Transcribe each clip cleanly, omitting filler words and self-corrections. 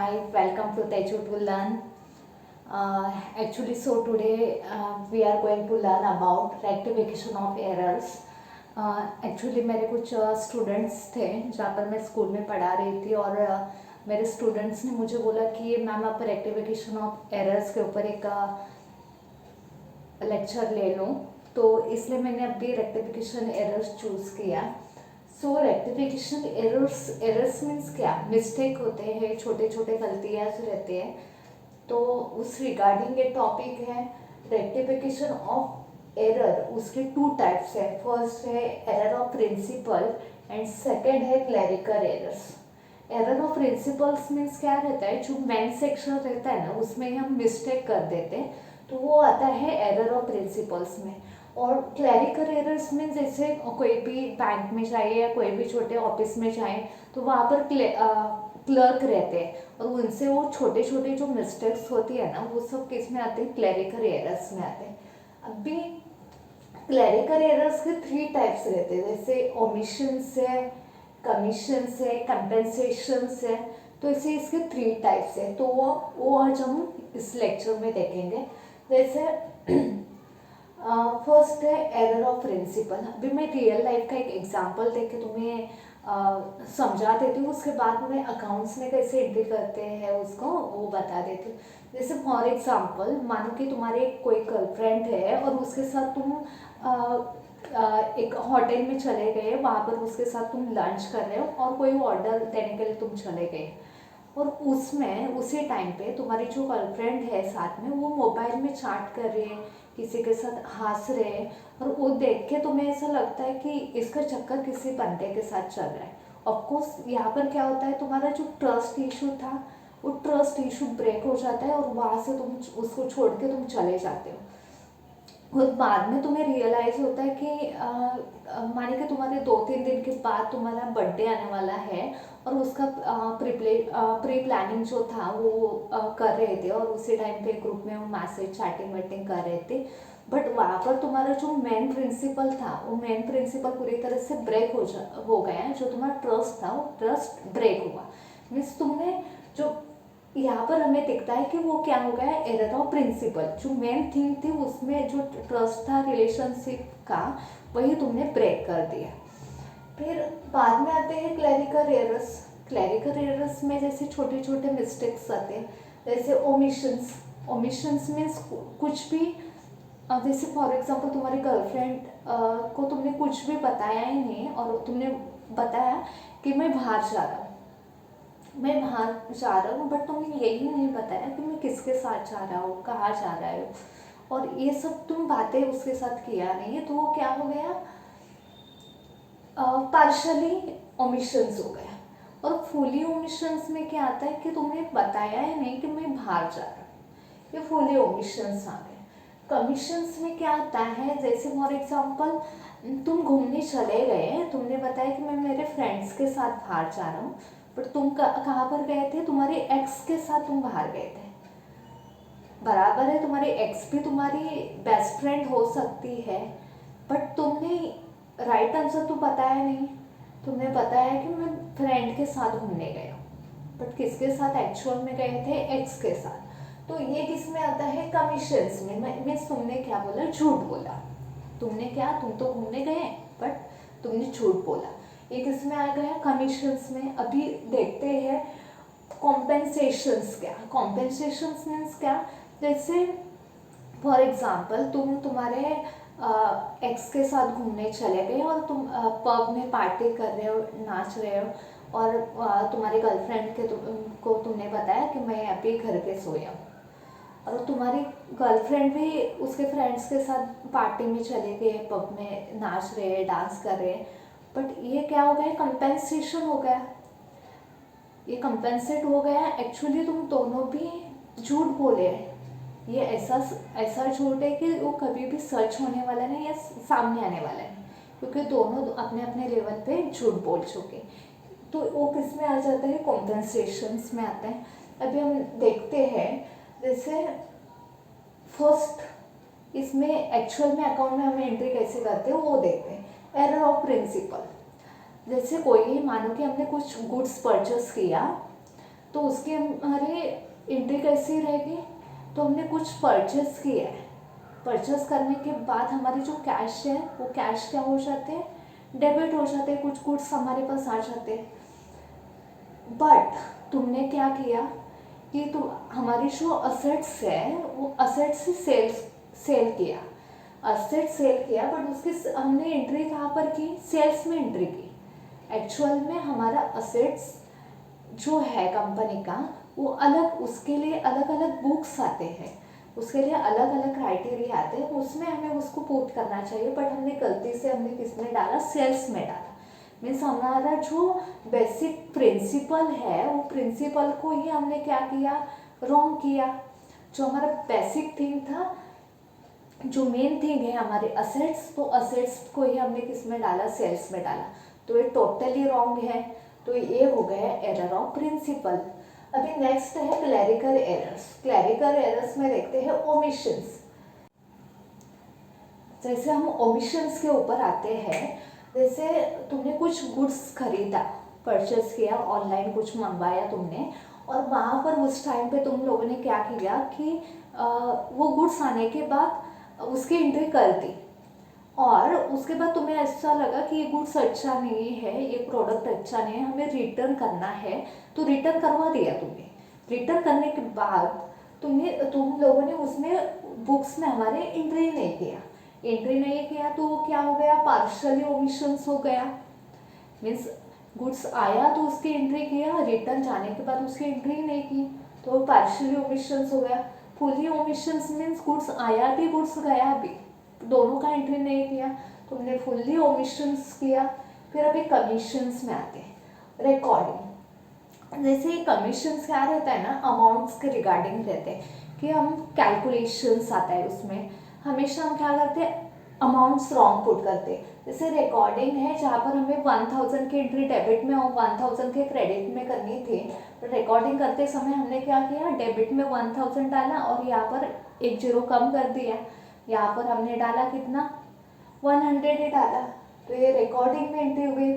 Hi, welcome to Teju to Learn. So today we are going to learn about rectification of errors. Actually मेरे कुछ students थे जहाँ पर मैं school में पढ़ा रही थी और मेरे स्टूडेंट्स ने मुझे बोला कि मैम आप रेक्टिफिकेशन ऑफ एरर्स के ऊपर एक लेक्चर ले लूँ, तो इसलिए मैंने अभी रेक्टिफिकेशन एरर्स चूज़ किया। सो रेक्टिफिकेशन एरर्स मीन्स क्या, मिस्टेक होते हैं, छोटे छोटे गलतियाँ रहते हैं। तो उस रिगार्डिंग ये टॉपिक है रेक्टिफिकेशन ऑफ एरर। उसके टू टाइप्स है, फर्स्ट है error of principle and second है clerical errors. Error of principles means क्या रहता है, जो मेन सेक्शन रहता है ना उसमें हम मिस्टेक कर देते हैं, तो वो आता है एरर ऑफ प्रिंसिपल्स में। और क्लरिकल एरर्स मीन्स जैसे कोई भी बैंक में जाए या कोई भी छोटे ऑफिस में जाए तो वहाँ पर क्लर्क रहते हैं और उनसे वो छोटे छोटे जो मिस्टेक्स होती है ना वो सब किस में आते हैं, क्लरिकल एरर्स में आते हैं। अभी क्लरिकल एरर्स के थ्री टाइप्स रहते हैं, जैसे ओमिशंस है, कमीशंस है, कंपेंसेशंस है। तो ऐसे इसके थ्री टाइप्स है, तो वो आज हम इस लेक्चर में देखेंगे। जैसे फर्स्ट है एरर ऑफ प्रिंसिपल। अभी मैं रियल लाइफ का एक एग्जांपल दे के तुम्हें समझा देती हूँ, उसके बाद मैं अकाउंट्स में कैसे एंट्री करते हैं उसको वो बता देती हूँ। जैसे फॉर एग्जांपल मानो कि तुम्हारे कोई गर्लफ्रेंड है और उसके साथ तुम एक होटल में चले गए, वहाँ पर उसके साथ तुम लंच कर रहे हो और कोई ऑर्डर देने के लिए तुम चले गए और उसमें उसी टाइम पे तुम्हारी जो गर्लफ्रेंड है साथ में वो मोबाइल में चैट कर रही है, किसी के साथ हंस रहे हैं और वो देख के तुम्हें ऐसा लगता है कि इसका चक्कर किसी बंदे के साथ चल रहा है। ऑफकोर्स यहाँ पर क्या होता है, तुम्हारा जो ट्रस्ट इशू था वो ट्रस्ट इशू ब्रेक हो जाता है और वहाँ से तुम उसको छोड़ के तुम चले जाते हो। और बाद में तुम्हें रियलाइज़ होता है कि माने कि तुम्हारे 2-3 दिन के बाद तुम्हारा बर्थडे आने वाला है और उसका प्री प्लानिंग जो था वो कर रहे थे और उसी टाइम पे ग्रुप में वो मैसेज चैटिंग वेटिंग कर रहे थे, बट वहाँ पर तुम्हारा जो मेन प्रिंसिपल था वो मेन प्रिंसिपल पूरी तरह से ब्रेक हो गया। जो तुम्हारा ट्रस्ट था वो ट्रस्ट ब्रेक हुआ। मीन्स तुमने जो यहाँ पर हमें दिखता है कि वो क्या हो गया, एरर ऑफ प्रिंसिपल। जो मेन थिंग थी उसमें जो ट्रस्ट था रिलेशनशिप का वही तुमने ब्रेक कर दिया। फिर बाद में आते हैं क्लरिकल एरर्स। क्लरिकल एरर्स में जैसे छोटे छोटे मिस्टेक्स आते हैं, जैसे ओमिशंस। ओमिशंस मीन्स कुछ भी, जैसे फॉर एग्जांपल तुम्हारी गर्लफ्रेंड को तुमने कुछ भी बताया ही नहीं और तुमने बताया कि मैं बाहर जा रहा हूँ, मैं बाहर जा रहा हूँ, बट तुमने यही नहीं बताया कि मैं किसके साथ जा रहा हूँ, कहाँ जा रहा हूँ, और ये सब तुम बातें उसके साथ किया नहीं है, तो वो क्या हो गया, पार्शली ओमिशंस हो गया। और फुली ओमिशंस में क्या आता है कि तुमने बताया ही नहीं कि मैं बाहर जा रहा हूँ, ये फुली ओमिशंस आ गए। कमीशंस में क्या आता है, जैसे फॉर एग्जांपल तुम घूमने चले गए, तुमने बताया कि मैं मेरे फ्रेंड्स के साथ बाहर जा रहा हूँ, बट तुम कहाँ पर गए थे, तुम्हारे एक्स के साथ तुम बाहर गए थे। बराबर है, तुम्हारी एक्स भी तुम्हारी बेस्ट फ्रेंड हो सकती है, बट तुमने राइट आंसर तो बताया नहीं। तुमने बताया कि मैं फ्रेंड के साथ घूमने गया, बट किसके साथ एक्चुअल में गए थे, एक्स के साथ। तो ये किस में आता है, कमीशंस में। मीन्स तुमने क्या बोला, झूठ बोला। तुमने क्या, तुम तो घूमने गए बट तुमने झूठ बोला। ये किस में आ गया, कमीशंस में। अभी देखते हैं कॉम्पेंसेशंस क्या। कॉम्पेंसेशंस मीन्स क्या, जैसे फॉर एग्जाम्पल तुम तुम्हारे एक्स के साथ घूमने चले गए और तुम पब में पार्टी कर रहे हो, नाच रहे हो और तुम्हारी गर्लफ्रेंड के को तुमने बताया कि मैं अभी घर पे सोया हूँ, और तुम्हारी गर्लफ्रेंड भी उसके फ्रेंड्स के साथ पार्टी में चले गए, पब में नाच रहे हैं, डांस कर रहे हैं, बट ये क्या हो गया, कंपेंसेशन हो गया, ये कंपेंसेट हो गया। एक्चुअली तुम दोनों भी झूठ बोले हैं। ये ऐसा झूठ है कि वो कभी भी सच होने वाला नहीं या सामने आने वाला नहीं, क्योंकि दोनों अपने अपने लेवल पे झूठ बोल चुके। तो वो किस में आ जाता है, कॉम्पेंसेशंस में आता है। अभी हम देखते हैं, जैसे फर्स्ट इसमें एक्चुअल में अकाउंट में हमें एंट्री कैसे करते हैं वो देखते हैं। एरर ऑफ प्रिंसिपल, जैसे कोई मानो कि हमने कुछ गुड्स परचेस किया तो उसकी हमारी एंट्री कैसी रहेगी, तो हमने कुछ परचेस किया है, परचेस करने के बाद हमारी जो कैश है वो कैश क्या हो जाते हैं, डेबिट हो जाते हैं, कुछ गुड्स हमारे पास आ जाते हैं। बट तुमने क्या किया कि तुम हमारी जो असेट्स है वो असेट्स से सेल किया, असेट सेल किया, बट उसकी हमने एंट्री कहाँ पर की, सेल्स में एंट्री की। एक्चुअल में हमारा असेट्स जो है कंपनी का वो अलग, उसके लिए अलग अलग बुक्स आते हैं, उसके लिए अलग अलग क्राइटेरिया आते हैं, उसमें हमें उसको पुट करना चाहिए, बट हमने गलती से हमने किसमें डाला, सेल्स में डाला। मीन्स हमारा जो बेसिक प्रिंसिपल है वो प्रिंसिपल को ही हमने क्या किया, रॉन्ग किया। जो हमारा बेसिक थिंग था, जो मेन थिंग है हमारे असेट्स, तो असेट्स को ही हमने किस में डाला, सेल्स में डाला, तो ये टोटली रॉन्ग है। तो ये हो गया एरर ऑफ प्रिंसिपल। अभी नेक्स्ट है क्लैरिकल एरर्स। क्लैरिकल एरर्स में देखते हैं ओमिशंस। जैसे हम ओमिशंस के ऊपर आते हैं, जैसे तुमने कुछ गुड्स खरीदा, परचेस किया, ऑनलाइन कुछ मंगवाया तुमने, और वहाँ पर उस टाइम पे तुम लोगों ने क्या किया कि वो गुड्स आने के बाद उसकी एंट्री कर दी, और उसके बाद तुम्हें ऐसा लगा कि ये गुड्स अच्छा नहीं है, ये प्रोडक्ट अच्छा नहीं है, हमें रिटर्न करना है, तो रिटर्न करवा दिया तुमने। रिटर्न करने के बाद तुम लोगों ने उसमें बुक्स में हमारे एंट्री नहीं किया, एंट्री नहीं किया तो क्या हो गया, पार्शियली ओमिशंस हो गया। मीन्स गुड्स आया तो उसकी एंट्री किया, रिटर्न जाने के बाद उसकी एंट्री नहीं की, तो पार्शियली ओमिशंस हो गया। फुली ओमिशंस मीन्स गुड्स आया भी, गुड्स गया भी, दोनों का एंट्री नहीं किया, तुमने फुल्ली ओमिशंस किया। फिर अभी कमीशंस में आते हैं, रिकॉर्डिंग। जैसे कमीशंस क्या रहता है ना, अमाउंट्स के रिगार्डिंग रहते हैं कि हम कैलकुलेशंस आता है उसमें, हमेशा हम क्या करते हैं, अमाउंट्स रॉन्ग पुट करते हैं। जैसे रिकॉर्डिंग है जहाँ पर हमें 1000 की एंट्री डेबिट में और 1000 के क्रेडिट में करनी थी, तो रिकॉर्डिंग करते समय हमने क्या किया, डेबिट में 1000 डाला और यहाँ पर एक जीरो कम कर दिया, यहाँ पर हमने डाला कितना, 100 ही डाला, तो ये रिकॉर्डिंग में एंट्री हुई।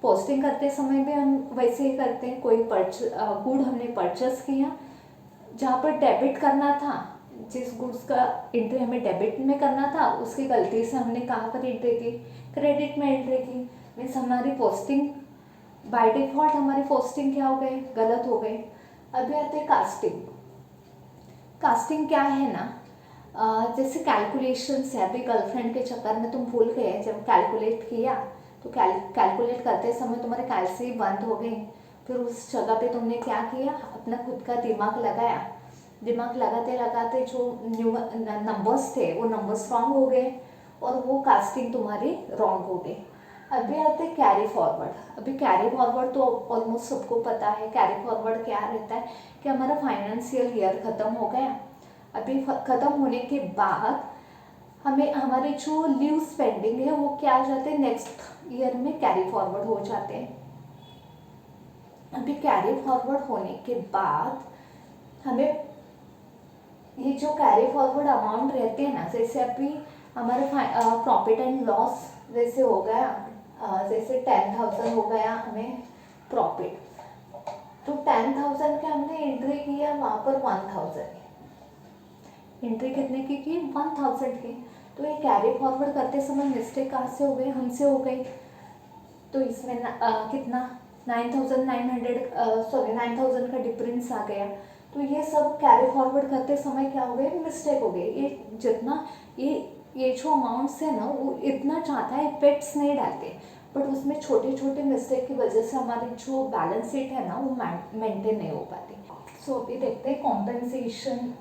पोस्टिंग करते समय भी हम वैसे ही करते हैं, कोई गुड हमने परचेस किया, जहाँ पर डेबिट करना था, जिस गुड्स का एंट्री हमें डेबिट में करना था, उसकी गलती से हमने कहाँ पर एंट्री की, क्रेडिट में एंट्री की। मीन्स हमारी पोस्टिंग बाय डिफॉल्ट, हमारी पोस्टिंग क्या हो गई, गलत हो गई। अभी आते हैं कास्टिंग। कास्टिंग क्या है ना, जैसे कैलकुलेशन है, अभी गर्लफ्रेंड के चक्कर में तुम भूल गए, जब कैलकुलेट किया तो कैलकुलेट करते समय तुम्हारे कैलसी बंद हो गई, फिर उस जगह पे तुमने क्या किया, अपना खुद का दिमाग लगाया, दिमाग लगाते लगाते जो नंबर्स थे वो नंबर्स रॉन्ग हो गए और वो कास्टिंग तुम्हारी रॉन्ग हो गई। अभी आते कैरी फॉरवर्ड। अभी कैरी फॉरवर्ड तो ऑलमोस्ट सबको पता है, कैरी फॉरवर्ड क्या रहता है कि हमारा फाइनेंशियल ईयर ख़त्म हो गया, अभी ख़त्म होने के बाद हमें हमारे जो लीव्स पेंडिंग है वो क्या आ जाते हैं, नेक्स्ट ईयर में कैरी फॉरवर्ड हो जाते हैं। अभी कैरी फॉरवर्ड होने के बाद हमें ये जो कैरी फॉरवर्ड अमाउंट रहते हैं ना, जैसे अभी हमारे प्रॉफिट एंड लॉस जैसे हो गया, जैसे 10,000 हो गया हमें प्रॉफिट, तो 10,000 के हमने एंट्री किया, वहाँ पर 1000 एंट्री कितने की 1000 की। तो ये कैरी फॉरवर्ड करते समय मिस्टेक कहाँ से हो गई, हमसे हो गई, तो इसमें कितना 9,000 का डिफरेंस आ गया। तो ये सब कैरी फॉरवर्ड करते समय क्या हो गया, मिस्टेक हो गई। ये जितना ये जो अमाउंट्स है ना वो इतना ज़्यादा इफेक्ट्स नहीं डालते, बट उसमें छोटे छोटे मिस्टेक की वजह से हमारी जो बैलेंस शीट है ना वो मेंटेन नहीं हो पाती। सो अभी देखते हैं कॉम्पेंसेशन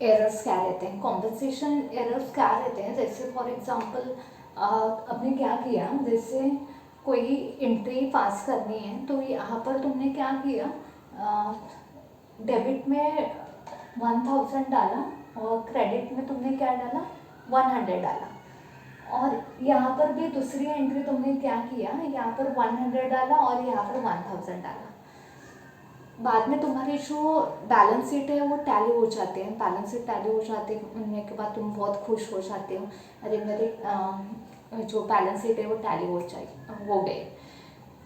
एरर्स क्या रहते हैं। कॉम्पेंसेशन एरर्स क्या रहते हैं, जैसे फॉर एग्जांपल आपने क्या किया, जैसे कोई एंट्री पास करनी है, तो यहाँ पर तुमने क्या किया, डेबिट में 1000 डाला और क्रेडिट में तुमने क्या डाला, 100 डाला, और यहाँ पर भी दूसरी एंट्री तुमने क्या किया, यहाँ पर 100 डाला और यहाँ पर 1000 डाला। बाद में तुम्हारी जो बैलेंस शीट है वो टैली हो जाते हैं, बैलेंस शीट टैली हो जाते होने के बाद तुम बहुत खुश हो जाते हो, अरे मेरे जो बैलेंस शीट है वो टैली हो गई।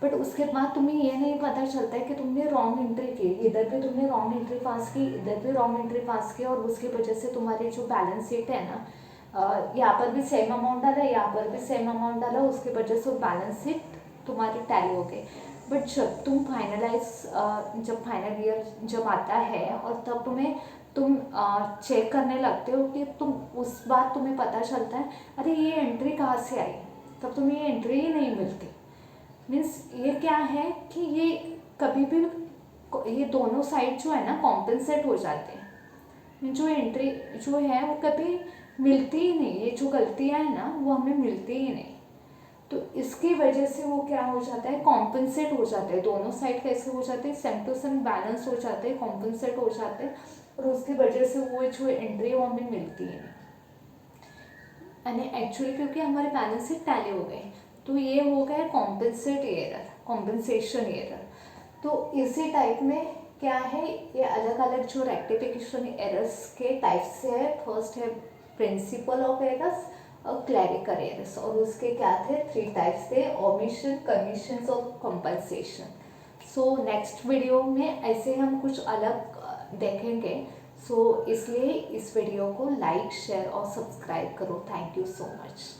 बट उसके बाद तुम्हें ये नहीं पता चलता है कि तुमने रॉन्ग एंट्री की, इधर भी तुमने रॉन्ग एंट्री पास की, इधर भी रॉन्ग एंट्री पास की, और उसकी वजह से तुम्हारी जो बैलेंस शीट है ना, यहाँ पर भी सेम अमाउंट डाला, यहाँ पर भी सेम अमाउंट डाला, उसकी वजह से बैलेंस शीट तुम्हारी टैली हो गई। बट जब तुम जब फाइनल ईयर जब आता है और तब तुम चेक करने लगते हो कि तुम उस बात तुम्हें पता चलता है अरे ये एंट्री कहाँ से आई, तब तुम्हें ये एंट्री ही नहीं मिलती। मीन्स ये क्या है कि ये कभी भी ये दोनों साइड जो है ना कॉम्पेंसेट हो जाते हैं, जो एंट्री जो है वो कभी मिलती ही नहीं, ये जो गलतियाँ हैं ना वो हमें मिलती ही नहीं। तो इसकी वजह से वो क्या हो जाता है, कॉम्पेंसेट हो जाते हैं, दोनों साइड कैसे हो जाते हैं, सेम टू सेम बैलेंस हो जाते हैं, कॉम्पेंसेट हो जाते हैं, और उसकी वजह से वो जो एंट्री वो हमें मिलती है नहीं। एक्चुअली क्योंकि हमारे बैलेंस शीट टैली हो गए, तो ये हो गया कॉम्पेंसेट एरर, कॉम्पेंसेशन एरर। तो इसी टाइप में क्या है, ये अलग अलग जो रेक्टिफिकेशन एरर्स के टाइप्स से है। फर्स्ट है प्रिंसिपल ऑफ एरर्स और क्लैरिकल एरर्स, और उसके क्या थे 3 टाइप्स थे, ओमिशन, कमीशन और कंपनसेशन। सो नेक्स्ट वीडियो में ऐसे हम कुछ अलग देखेंगे। सो इसलिए इस वीडियो को लाइक, शेयर और सब्सक्राइब करो। Thank you so much.